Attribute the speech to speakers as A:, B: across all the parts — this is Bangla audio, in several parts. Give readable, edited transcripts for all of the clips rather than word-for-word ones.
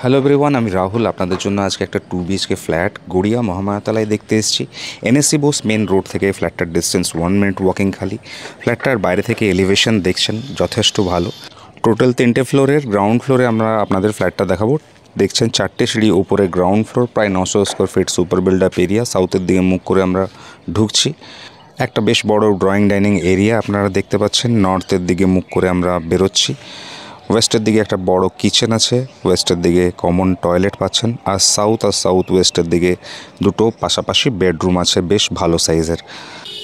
A: হ্যালো এভরিওয়ান, আমি রাহুল আপনাদের জন্য আজকে একটা 2 BHK ফ্ল্যাট গড়িয়া মহামায়াতলায় দেখতে এসেছি। এনএসসি বোস মেন রোড থেকে ফ্ল্যাটটার ডিস্টেন্স 1 মিনিট ওয়াকিং খালি। ফ্ল্যাটটার বাইরে থেকে এলিভেশন দেখছেন যথেষ্ট ভালো। টোটাল 3টে ফ্লোরের, গ্রাউন্ড ফ্লোরে আমরা আপনাদের ফ্ল্যাটটা দেখাবো। দেখছেন 4টে সিঁড়ি, উপরে গ্রাউন্ড ফ্লোর, প্রায় 900 square feet super build up area. সাউথের দিকে মুখ করে আমরা ঢুকছি। একটা বেশ বড় ড্রয়িং ডাইনিং এরিয়া আপনারা দেখতে পাচ্ছেন। নর্থের দিকে মুখ করে আমরা বেরোচ্ছি। ওয়েস্টের দিকে একটা বড় কিচেন আছে, ওয়েস্টের দিকে কমন টয়লেট পাচ্ছেন। আর সাউথ ওয়েস্টের দিকে দুটো পাশাপাশি বেডরুম আছে বেশ ভালো সাইজের।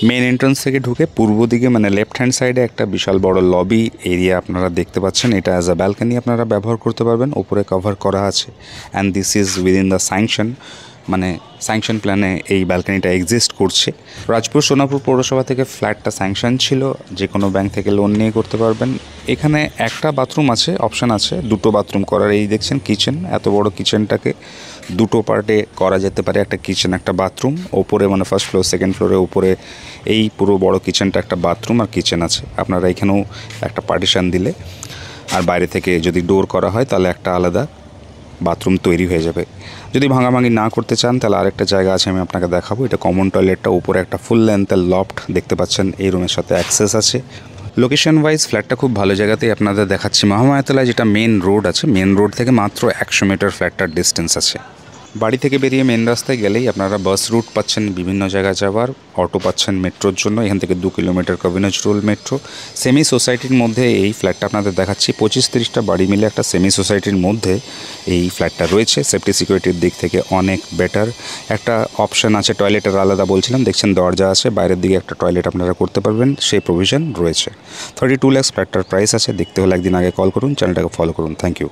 A: মেন এন্ট্রান্স থেকে ঢুকে পূর্ব দিকে মানে লেফট হ্যান্ড সাইডে একটা বিশাল বড় লবি এরিয়া আপনারা দেখতে পাচ্ছেন। এটা অ্যাজ আ ব্যালকনি আপনারা ব্যবহার করতে পারবেন, ওপরে কভার করা আছে। And this is within the sanction, মানে স্যাংশন প্ল্যানে এই ব্যালকনিটা এক্সিস্ট করছে। রাজপুর সোনাপুর পৌরসভা থেকে ফ্ল্যাটটা স্যাংশন ছিল, যে কোনো ব্যাংক থেকে লোন নিয়ে করতে পারবেন। এখানে একটা বাথরুম আছে, অপশান আছে দুটো বাথরুম করার। এই দেখছেন কিচেন, এত বড় কিচেনটাকে দুটো পার্টে করা যেতে পারে, একটা কিচেন একটা বাথরুম। ওপরে মানে ফার্স্ট ফ্লোর সেকেন্ড ফ্লোরে উপরে এই পুরো বড় কিচেনটা একটা বাথরুম আর কিচেন আছে। আপনারা এখানেও একটা পার্টিশান দিলে আর বাইরে থেকে যদি ডোর করা হয় তাহলে একটা আলাদা বাথরুম তৈরি হয়ে যাবে। যদি ভাঙাভাঙি না করতে চান তাহলে আরেকটা জায়গা আছে, আমি আপনাকে দেখাবো। এটা কমন টয়লেটটা, উপরে একটা ফুল লেন্থের লফট দেখতে পাচ্ছেন, এই রুমের সাথে অ্যাক্সেস আছে। লোকেশন ওয়াইজ ফ্ল্যাটটা খুব ভালো জায়গাতেই আপনাদের দেখাচ্ছি। মহামায়াতলায় যেটা মেন রোড আছে, মেন রোড থেকে মাত্র 100 মিটার ফ্ল্যাটটার ডিস্টেন্স আছে। বাড়ি থেকে বেরিয়ে মেন রাস্তায় গেলেই আপনারা বাস রুট পাচ্ছেন বিভিন্ন জায়গায় যাওয়ার, অটো পাচ্ছেন মেট্রোর জন্য। এখান থেকে 2 কিলোমিটার কবিনজ রোল মেট্রো। সেমি সোসাইটির মধ্যে এই ফ্ল্যাটটা আপনাদের দেখাচ্ছি। 25-30টা বাড়ি মিলে একটা সেমি সোসাইটির মধ্যে এই ফ্ল্যাটটা রয়েছে। সেফটি সিকিউরিটির দিক থেকে অনেক বেটার। একটা অপশান আছে টয়লেটের আলাদা, বলছিলাম দেখছেন দরজা আছে, বাইরের দিকে একটা টয়লেট আপনারা করতে পারবেন, সেই প্রভিশন রয়েছে। 32 লাখ ফ্ল্যাটটার প্রাইস আছে। দেখতে হলে একদিন আগে কল করুন, চ্যানেলটাকে ফলো করুন। Thank you.